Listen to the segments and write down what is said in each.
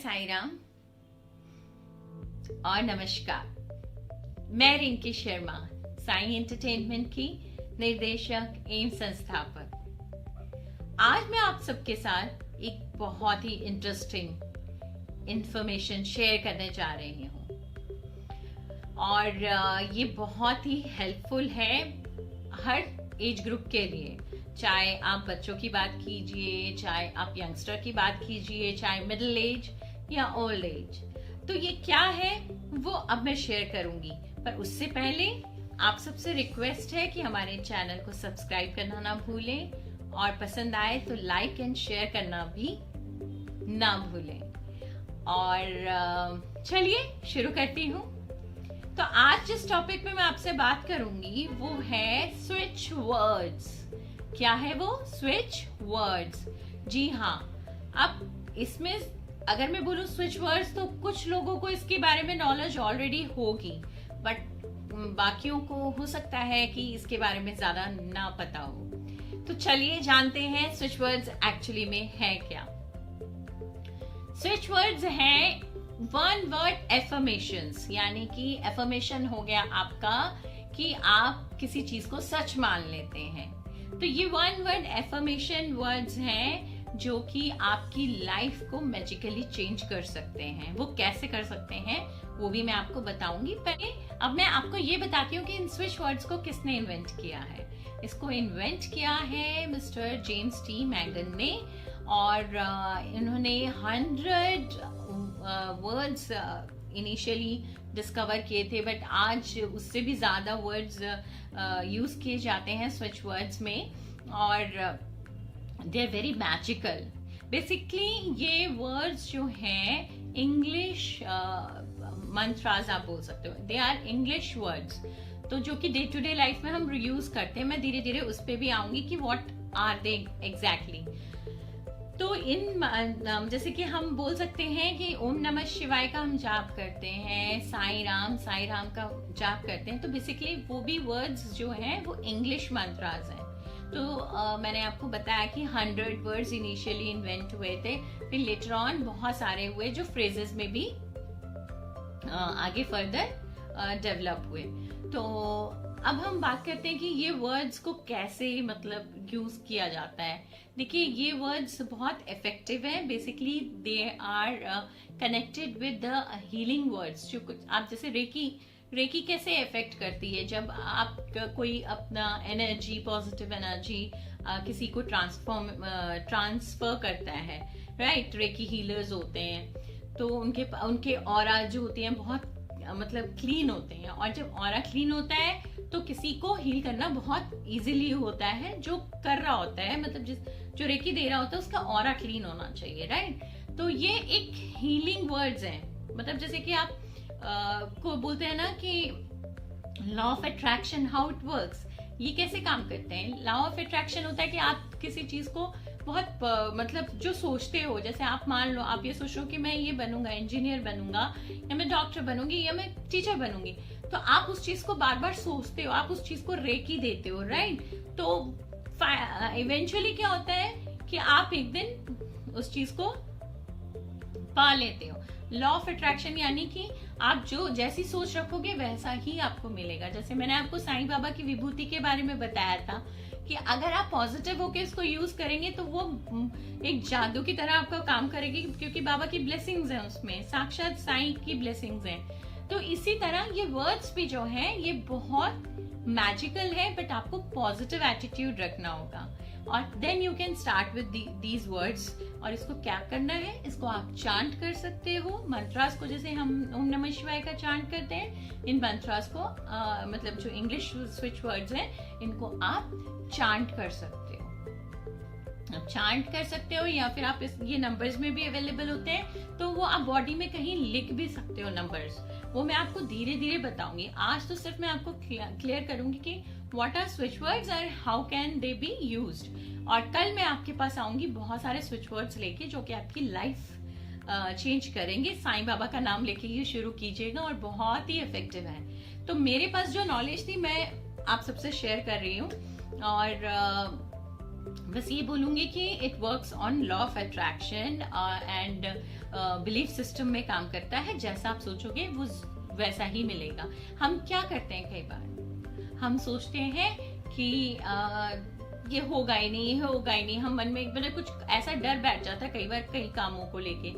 साई राम और नमस्कार। मैं रिंकी शर्मा, साई एंटरटेनमेंट की निर्देशक एवं संस्थापक। आज मैं आप सबके साथ एक बहुत ही इंटरेस्टिंग इंफॉर्मेशन शेयर करने जा रही हूँ और ये बहुत ही हेल्पफुल है हर एज ग्रुप के लिए। चाहे आप बच्चों की बात कीजिए, चाहे आप यंगस्टर की बात कीजिए, चाहे मिडिल एज या ओल्ड एज। तो ये क्या है वो अब मैं शेयर करूंगी, पर उससे पहले आप सबसे रिक्वेस्ट है कि हमारे चैनल को सब्सक्राइब करना ना भूलें और पसंद आए तो लाइक एंड शेयर करना भी ना भूलें। और चलिए शुरू करती हूँ। तो आज जिस टॉपिक पे मैं आपसे बात करूंगी वो है स्विच वर्ड्स। क्या है वो? Switch words. जी हाँ, अब इसमें अगर मैं बोलूं स्विच वर्ड्स तो कुछ लोगों को इसके बारे में नॉलेज ऑलरेडी होगी, बट बाकियों को हो सकता है कि इसके बारे में ज्यादा ना पता हो। तो चलिए जानते हैं स्विच वर्ड्स एक्चुअली में है क्या। स्विच वर्ड्स हैं वन वर्ड एफर्मेशंस, यानी कि एफर्मेशन हो गया आपका कि आप किसी चीज को सच मान लेते हैं। तो ये वन वर्ड एफर्मेशन वर्ड्स हैं जो कि आपकी लाइफ को मैजिकली चेंज कर सकते हैं। वो कैसे कर सकते हैं वो भी मैं आपको बताऊंगी। पहले अब मैं आपको ये बताती हूँ कि इन स्विच वर्ड्स को किसने इन्वेंट किया है। इसको इन्वेंट किया है मिस्टर जेम्स टी मैगन ने, और इन्होंने 100 वर्ड्स इनिशियली डिस्कवर किए थे, बट आज उससे भी ज्यादा वर्ड्स यूज किए जाते हैं स्विच वर्ड्स में, और they are very magical. Basically ये वर्ड्स जो हैं इंग्लिश मंत्रास आप बोल सकते हो, दे आर इंग्लिश वर्ड्स, तो जो कि डे टू डे लाइफ में हम यूज करते हैं। मैं धीरे धीरे उस पर भी आऊंगी कि व्हाट आर दे एग्जैक्टली। तो इन जैसे कि हम बोल सकते हैं कि ओम नमः शिवाय का हम जाप करते हैं, साई राम का जाप करते हैं। तो बेसिकली वो भी वर्ड्स जो हैं वो इंग्लिश मंत्रास हैं। तो मैंने आपको बताया कि 100 वर्ड्स इनिशियली इन्वेंट हुए थे, फिर लेटर ऑन बहुत सारे हुए जो फ्रेजेस में भी आगे फर्दर डेवलप हुए। तो अब हम बात करते हैं कि ये वर्ड्स को कैसे मतलब यूज किया जाता है। देखिए ये वर्ड्स बहुत इफेक्टिव है। Basically they are connected with the healing words. जो कुछ आप जैसे रेकी कैसे इफेक्ट करती है, जब आप कोई अपना एनर्जी, पॉजिटिव एनर्जी किसी को ट्रांसफर करता है, राइट। रेकी हीलर्स होते हैं तो उनके ऑरा जो होती हैं बहुत मतलब क्लीन होते हैं, और जब ऑरा क्लीन होता है तो किसी को हील करना बहुत इजीली होता है। जो कर रहा होता है मतलब जो रेकी दे रहा होता है उसका ऑरा क्लीन होना चाहिए, राइट। तो ये एक हीलिंग वर्ड्स हैं। मतलब जैसे कि आप को बोलते हैं ना कि law of attraction, how it works, ये कैसे काम करते हैं। लॉ ऑफ अट्रैक्शन होता है कि आप किसी चीज को बहुत मतलब जो सोचते हो, जैसे आप मान लो आप ये सोच रहे हो कि मैं ये बनूंगा, इंजीनियर बनूंगा, या मैं डॉक्टर बनूंगी, या मैं टीचर बनूंगी, तो आप उस चीज को बार बार सोचते हो, आप उस चीज को रेकी देते हो, राइट। तो इवेंचुअली क्या होता है कि आप एक दिन उस चीज को पा लेते हो। लॉ ऑफ अट्रैक्शन यानी कि आप जो जैसी सोच रखोगे वैसा ही आपको मिलेगा। जैसे मैंने आपको साईं बाबा की विभूति के बारे में बताया था कि अगर आप पॉजिटिव होकर इसको यूज करेंगे तो वो एक जादू की तरह आपका काम करेगी, क्योंकि बाबा की ब्लेसिंग्स हैं उसमें, साक्षात साईं की ब्लेसिंग्स हैं। तो इसी तरह ये वर्ड्स भी जो हैं ये बहुत मैजिकल है, बट आपको पॉजिटिव एटीट्यूड रखना होगा, और then you can start with these words. और इसको क्या करना है, इसको आप चांट कर सकते हो। मंत्रास को जैसे हम ओम नमः शिवाय का चांट करते हैं, इन मंत्रास को मतलब जो इंग्लिश स्विच वर्ड्स हैं इनको आप चांट कर सकते हो। आप चांट कर सकते हो, या फिर आप ये नंबर्स में भी अवेलेबल होते हैं, तो वो आप बॉडी में कहीं लिख भी सकते हो नंबर्स। वो मैं आपको धीरे धीरे बताऊंगी। आज तो सिर्फ मैं आपको क्लियर करूंगी कि व्हाट आर स्विच वर्ड्स और how can they be used. और कल मैं आपके पास आऊंगी बहुत सारे स्विच वर्ड्स लेके जो कि आपकी लाइफ चेंज करेंगे। साईं बाबा का नाम लेके ही शुरू कीजिएगा और बहुत ही इफेक्टिव है। तो मेरे पास जो नॉलेज थी मैं आप सबसे शेयर कर रही हूँ, और बस ये बोलूंगी कि it works on law of attraction and belief system में काम करता है। जैसा आप सोचोगे वो वैसा ही मिलेगा। हम क्या करते हैं, कई बार हम सोचते हैं कि ये होगा ही नहीं, ये होगा ही नहीं। हम मन में मतलब कुछ ऐसा डर बैठ जाता है कई बार कई कामों को लेके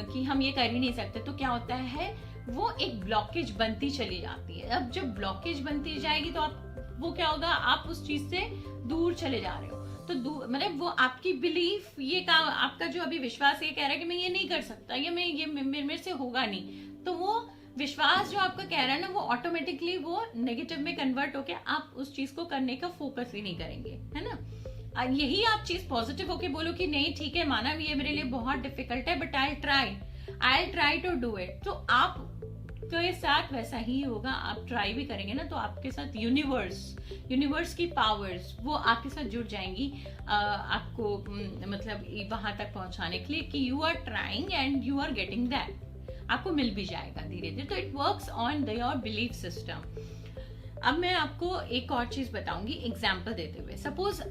कि हम ये कर ही नहीं सकते। तो क्या होता है, वो एक ब्लॉकेज बनती चली जाती है। अब जब ब्लॉकेज बनती जाएगी तो आप वो क्या होगा, आप उस चीज से दूर चले जा रहे हो। तो मतलब वो आपकी बिलीफ, ये काम आपका जो अभी विश्वास ये कह रहा है कि मैं ये नहीं कर सकता, ये मेरे से होगा नहीं, तो वो विश्वास जो आपका कह रहा है ना, वो ऑटोमेटिकली वो नेगेटिव में कन्वर्ट होके आप उस चीज को करने का फोकस ही नहीं करेंगे, है ना। यही आप चीज पॉजिटिव होके बोलो कि नहीं ठीक है, माना ये मेरे लिए बहुत डिफिकल्ट है but I try to do it, तो आप के साथ वैसा ही होगा। आप ट्राई भी करेंगे ना तो आपके साथ यूनिवर्स की पावर्स वो आपके साथ जुड़ जाएंगी, आपको मतलब वहां तक पहुंचाने के लिए कि you are trying and you are getting that, आपको मिल भी जाएगा धीरे धीरे। तो it works on your belief system. अब मैं आपको एक और चीज बताऊंगी एग्जाम्पल देते हुए। सपोज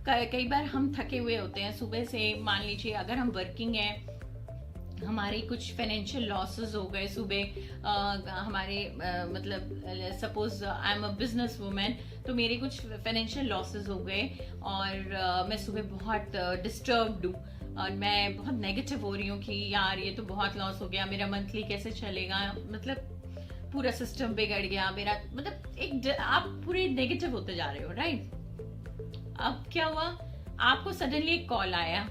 कई बार हम थके हुए होते हैं सुबह से, मान लीजिए अगर हम वर्किंग हैं, हमारे कुछ फाइनेंशियल लॉसेस हो गए सुबह, हमारे मतलब suppose I am a business women, तो मेरे कुछ फाइनेंशियल लॉसेस हो गए और मैं सुबह बहुत डिस्टर्ब्ड हूँ और मैं बहुत नेगेटिव हो रही हूँ कि यार ये तो बहुत लॉस हो गया, मेरा मंथली कैसे चलेगा, मतलब पूरा सिस्टम बिगड़ गया मेरा, मतलब एक आप पूरे नेगेटिव होते जा रहे हो, राइट। अब क्या हुआ, आपको सडनली एक कॉल आया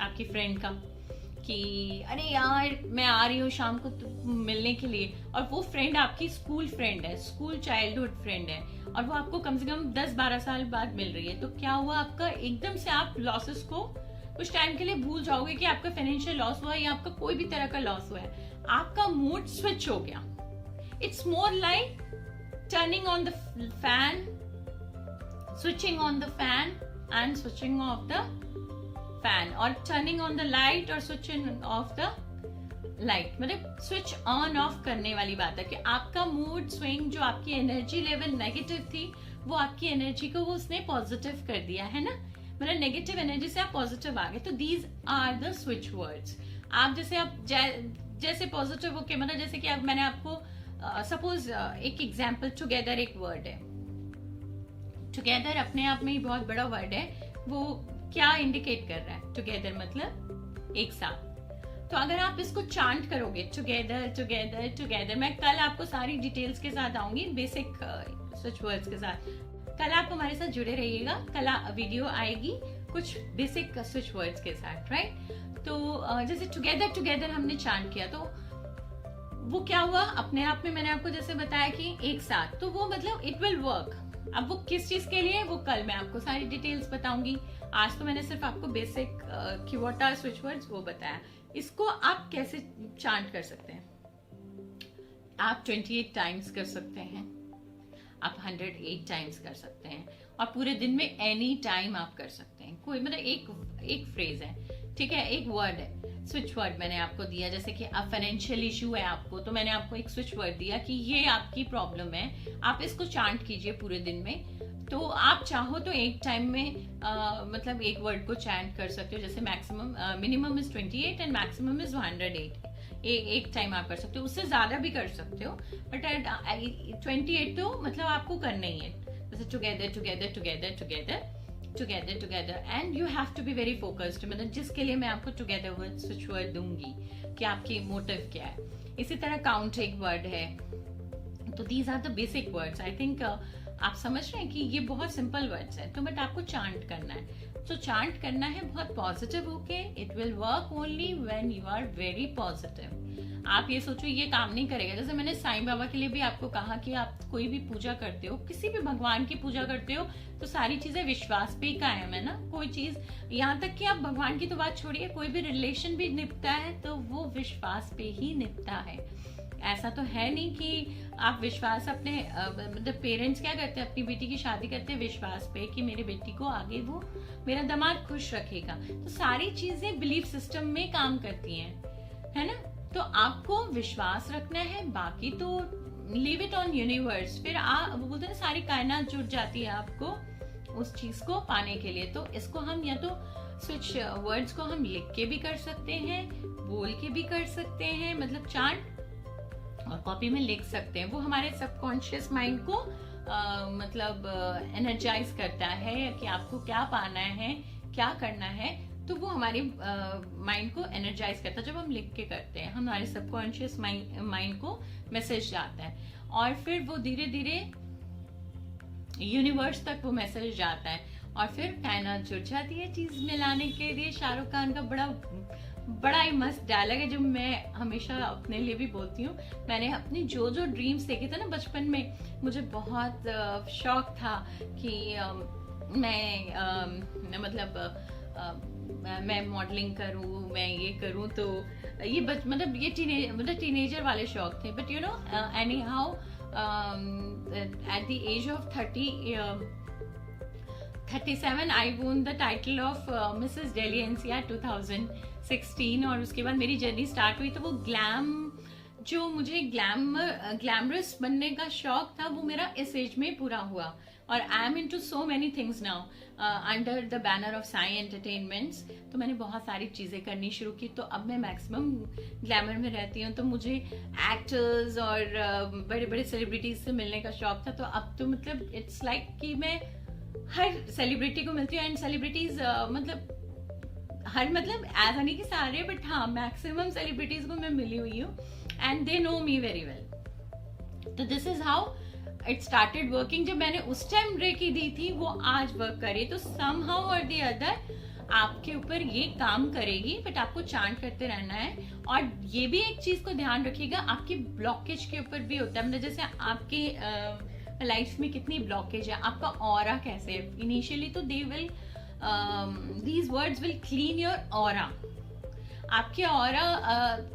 आपकी फ्रेंड का कि अरे यार मैं आ रही हूँ शाम को मिलने के लिए, और वो फ्रेंड आपकी स्कूल फ्रेंड है, स्कूल चाइल्डहुड फ्रेंड है, और वो आपको कम से कम 10-12 साल बाद मिल रही है। तो क्या हुआ, आपका एकदम से आप लॉसेस को कुछ टाइम के लिए भूल जाओगे कि आपका फाइनेंशियल लॉस हुआ या आपका कोई भी तरह का लॉस हुआ है, आपका मूड स्विच हो गया। It's more like turning on the fan, switching on the fan and switching off the fan, और टर्निंग ऑन द लाइट और स्विचिंग ऑफ द लाइट, मतलब स्विच ऑन ऑफ करने वाली बात है कि आपका मूड स्विंग, जो आपकी एनर्जी लेवल नेगेटिव थी, वो आपकी एनर्जी को वो उसने पॉजिटिव कर दिया है ना, मतलब नेगेटिव एनर्जी से आप पॉजिटिव आ गए। तो these are the switch words. आप जैसे पॉजिटिव होके, मतलब जैसे कि अब मैंने आपको सपोज एक एग्जांपल, टुगेदर एक वर्ड है, टुगेदर अपने आप में ही बहुत बड़ा वर्ड है। वो क्या इंडिकेट कर रहा है, टुगेदर मतलब एक साथ। तो अगर आप इसको चांट करोगे टुगेदर टुगेदर टुगेदर, मैं कल आपको सारी डिटेल्स के साथ आऊंगी, बेसिक स्विच वर्ड्स के साथ। कल आप हमारे साथ जुड़े रहिएगा, कल वीडियो आएगी कुछ बेसिक स्विच वर्ड्स के साथ, राइट। तो जैसे टुगेदर टुगेदर हमने चांट किया, तो वो क्या हुआ अपने आप में, मैंने आपको जैसे बताया कि एक साथ, तो वो मतलब इट विल वर्क। अब वो किस चीज के लिए, वो कल मैं आपको सारी डिटेल्स बताऊंगी। आज तो मैंने सिर्फ आपको बेसिक कि व्हाट आर स्विच वर्ड्स वो बताया। इसको आप कैसे चांट कर सकते हैं, आप 28 टाइम्स कर सकते हैं, आप 108 टाइम्स कर सकते हैं, और पूरे दिन में एनी टाइम आप कर सकते हैं। कोई मतलब एक फ्रेज है, ठीक है, एक वर्ड है, स्विच वर्ड मैंने आपको दिया। जैसे कि आप फाइनेंशियल इशू है आपको, तो मैंने आपको एक स्विच वर्ड दिया कि ये आपकी प्रॉब्लम है, आप इसको चांट कीजिए पूरे दिन में। तो आप चाहो तो एक टाइम में मतलब एक वर्ड को चैंट कर सकते हो, जैसे maximum minimum is 28 and maximum is 108। एक टाइम आप कर सकते हो, उससे ज्यादा भी कर सकते हो, बट 28 तो मतलब आपको करना ही है। जैसे together together together together together together, and you have to be very focused, मतलब जिसके लिए मैं आपको टुगेदर वर्ड स्विच वर्ड दूंगी कि आपकी मोटिव क्या है। इसी तरह काउंट एक वर्ड है। तो these are the basic words. I think आप समझ रहे हैं कि ये बहुत सिंपल वर्ड्स हैं, तो बट आपको चांट करना है। तो चांट करना है बहुत पॉजिटिव होके। It will work only when you are very positive. आप ये सोचो ये काम नहीं करेगा। जैसे मैंने साईं बाबा के लिए भी आपको कहा कि आप कोई भी पूजा करते हो, किसी भी भगवान की पूजा करते हो, तो सारी चीजें विश्वास पे ही कायम है ना। कोई चीज, यहाँ तक कि आप भगवान की तो बात छोड़िए, कोई भी रिलेशन भी निपटा है तो वो विश्वास पे ही निपटा है। ऐसा तो है नहीं कि आप विश्वास अपने मतलब पेरेंट्स क्या करते हैं, अपनी बेटी की शादी करते हैं विश्वास पे कि मेरी बेटी को आगे वो मेरा दामाद खुश रखेगा। तो सारी चीजें बिलीफ सिस्टम में काम करती हैं, है ना। तो आपको विश्वास रखना है, बाकी तो लीव इट ऑन यूनिवर्स। फिर वो बोलते हैं सारी कायनात जुट जाती है आपको उस चीज को पाने के लिए। तो इसको हम या तो स्विच वर्ड्स को हम लिख के भी कर सकते हैं, बोल के भी कर सकते हैं, मतलब चार्ट और कॉपी में लिख सकते हैं। वो हमारे सबकॉन्शियस माइंड को मतलब एनर्जाइज करता है कि आपको क्या पाना है, क्या करना है, तो वो हमारे माइंड को एनर्जाइज करता है। जब हम लिख के करते हैं हमारे सबकॉन्शियस माइंड को मैसेज जाता है और फिर वो धीरे धीरे यूनिवर्स तक वो मैसेज जाता है और फिर कायनात जुड़ जाती है चीज मिलाने के लिए। शाहरुख खान का बड़ा ही मस्त डायलॉग है जो मैं हमेशा अपने लिए भी बोलती हूँ। मैंने अपनी जो ड्रीम्स देखे थे ना बचपन में, मुझे बहुत शौक था कि मैं मतलब मैं मॉडलिंग करूँ, मैं ये करूँ। तो ये मतलब ये टीनेजर वाले शौक थे। But you know any how at the age of 37 I won the title of Mrs. Delhi NCR 2016 और उसके बाद मेरी जर्नी स्टार्ट हुई। तो वो जो मुझे ग्लैमरस बनने का शौक था वो मेरा इस एज में पूरा हुआ। और I am into so many things now under the banner of Sai entertainments. तो मैंने बहुत सारी चीजें करनी शुरू की। तो अब मैं मैक्सिमम ग्लैमर में रहती हूँ। तो मुझे एक्टर्स और बड़े बड़े सेलिब्रिटीज से मिलने का शौक था। तो अब तो मतलब इट्स लाइक कि मैं हर सेलिब्रिटी को मिलती हूँ। एंड सेलिब्रिटीज मतलब ऐसा नहीं कि सारे, बट हाँ मैक्सिमम सेलिब्रिटीज को मैं मिली हुई हूँ and they know me very well. तो this is how it started working. जब मैंने उस टाइम रेकी दी थी वो आज वर्क करे। तो समहाउ और द अदर आपके ऊपर ये काम करेगी, बट आपको चांट करते रहना है। और ये भी एक चीज को ध्यान रखिएगा, आपकी ब्लॉकेज के ऊपर भी होता है। मतलब जैसे आपके लाइफ में कितनी ब्लॉकेज है, आपका ऑरा कैसे है। इनिशियली तो these words will clean your aura. आपके ऑरा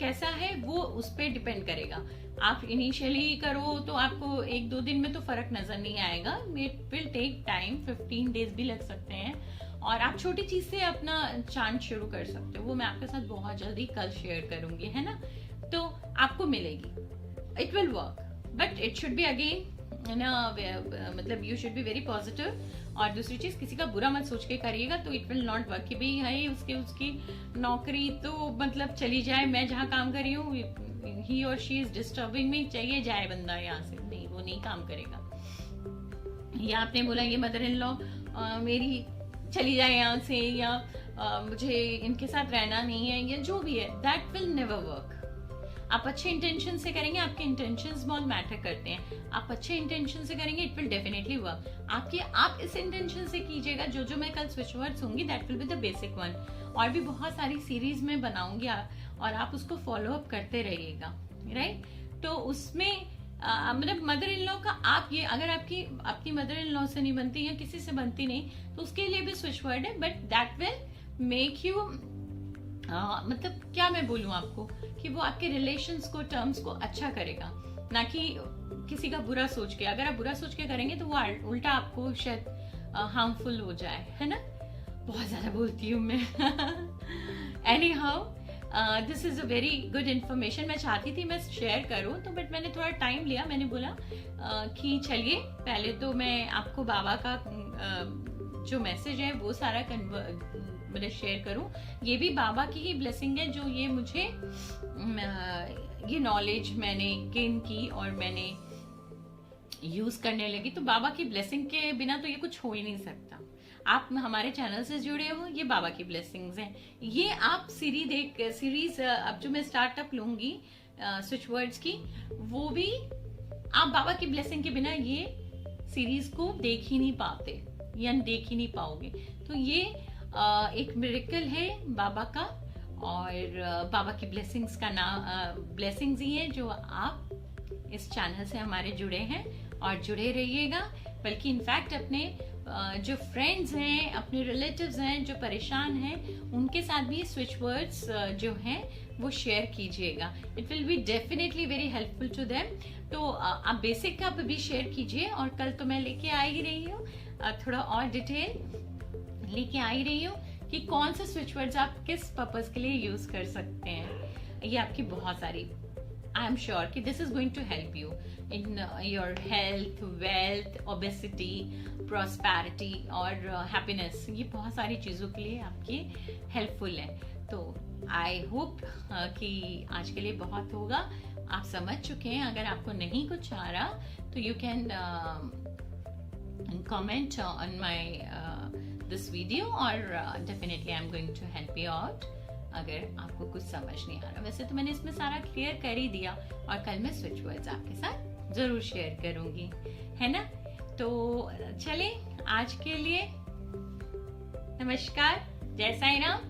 कैसा है वो उस पर डिपेंड करेगा। आप इनिशियली करो तो आपको 1-2 दिन में तो फर्क नजर नहीं आएगा। It will take time, 15 days भी लग सकते हैं। और आप छोटी चीज से अपना चांट शुरू कर सकते हो। वो मैं आपके साथ बहुत जल्दी कल शेयर करूंगी, है ना। तो आपको मिलेगी, it will work, but it should be again ना, मतलब you should be very positive. और दूसरी चीज, किसी का बुरा मत सोच के करिएगा तो इट विल नॉट वर्क। कि भाई है उसकी नौकरी तो मतलब चली जाए, मैं जहाँ काम कर रही हूँ ही और शी इज डिस्टर्बिंग में, चाहिए जाए बंदा यहाँ से, नहीं, वो नहीं काम करेगा। या आपने बोला ये मदर इन लॉ मेरी चली जाए यहाँ से, या मुझे इनके साथ रहना नहीं है, या जो भी है, दैट विल नेवर वर्क। आप अच्छे इंटेंशन से करेंगे, आपके इंटेंशंस बहुत मैटर करते हैं। आप अच्छे इंटेंशन से करेंगे, इट विल डेफिनेटली वर्क। आप इस इंटेंशन से कीजिएगा। जो मैं कल स्विच वर्ड्स होंगी that will be the basic one. और भी बहुत सारी सीरीज में बनाऊंगी और आप उसको फॉलो अप करते रहिएगा, राइट। तो उसमें मतलब मदर इन लॉ का आप ये, अगर आपकी मदर इन लॉ से नहीं बनती या किसी से बनती नहीं, तो उसके लिए भी स्विच वर्ड है। But that will make you मतलब क्या मैं बोलूं आपको, कि वो आपके रिलेशंस को, टर्म्स को अच्छा करेगा, ना कि किसी का बुरा सोच के। अगर आप बुरा सोच के करेंगे तो वो उल्टा आपको शायद हार्मफुल हो जाए, है ना। बहुत ज्यादा बोलती हूँ मैं। Any how this is a very good information. मैं चाहती थी मैं शेयर करूं, तो बट मैंने थोड़ा टाइम लिया। मैंने बोला कि चलिए पहले तो मैं आपको बाबा का जो मैसेज है वो सारा मतलब शेयर करूं। ये भी बाबा की ही ब्लेसिंग है, जो ये मुझे ये नॉलेज मैंने गेन की और मैंने यूज करने लगी। तो बाबा की ब्लेसिंग के बिना तो ये कुछ हो ही नहीं सकता। आप हमारे चैनल से जुड़े हो, ये बाबा की ब्लेसिंग्स हैं। ये आप सीरीज अब जो मैं स्टार्टअप लूंगी स्विच वर्ड्स की, वो भी आप बाबा की ब्लेसिंग के बिना ये सीरीज को देख ही नहीं पाते या देख ही नहीं पाओगे। तो ये एक मिरेकल है बाबा का, और बाबा की ब्लेसिंग्स का नाम ब्लेसिंग्स ही है जो आप इस चैनल से हमारे जुड़े हैं, और जुड़े रहिएगा। बल्कि इनफैक्ट अपने जो फ्रेंड्स हैं, अपने रिलेटिव्स हैं जो परेशान हैं, उनके साथ भी स्विच वर्ड्स जो हैं वो शेयर कीजिएगा। It will be definitely very helpful to them. तो आप बेसिक का भी शेयर कीजिए, और कल तो मैं लेके आ ही रही हूँ थोड़ा और डिटेल लेके आ ही रही हूँ कि कौन से स्विच वर्ड्स आप किस पर्पस के लिए यूज कर सकते हैं। ये आपकी बहुत सारी आई एम श्योर कि this is going to help you in your health, wealth, obesity, prosperity और हैप्पीनेस। ये बहुत सारी चीज़ों के लिए आपकी हेल्पफुल है। तो आई होप कि आज के लिए बहुत होगा, आप समझ चुके हैं। अगर आपको नहीं कुछ आ रहा तो you can comment on my this video or definitely I'm going to help you out अगर आपको कुछ समझ नहीं आ रहा। वैसे तो मैंने इसमें सारा क्लियर कर ही दिया और कल मैं स्विच वर्ड्स आपके साथ जरूर शेयर करूंगी, है ना। तो चले आज के लिए नमस्कार, जय साईं राम।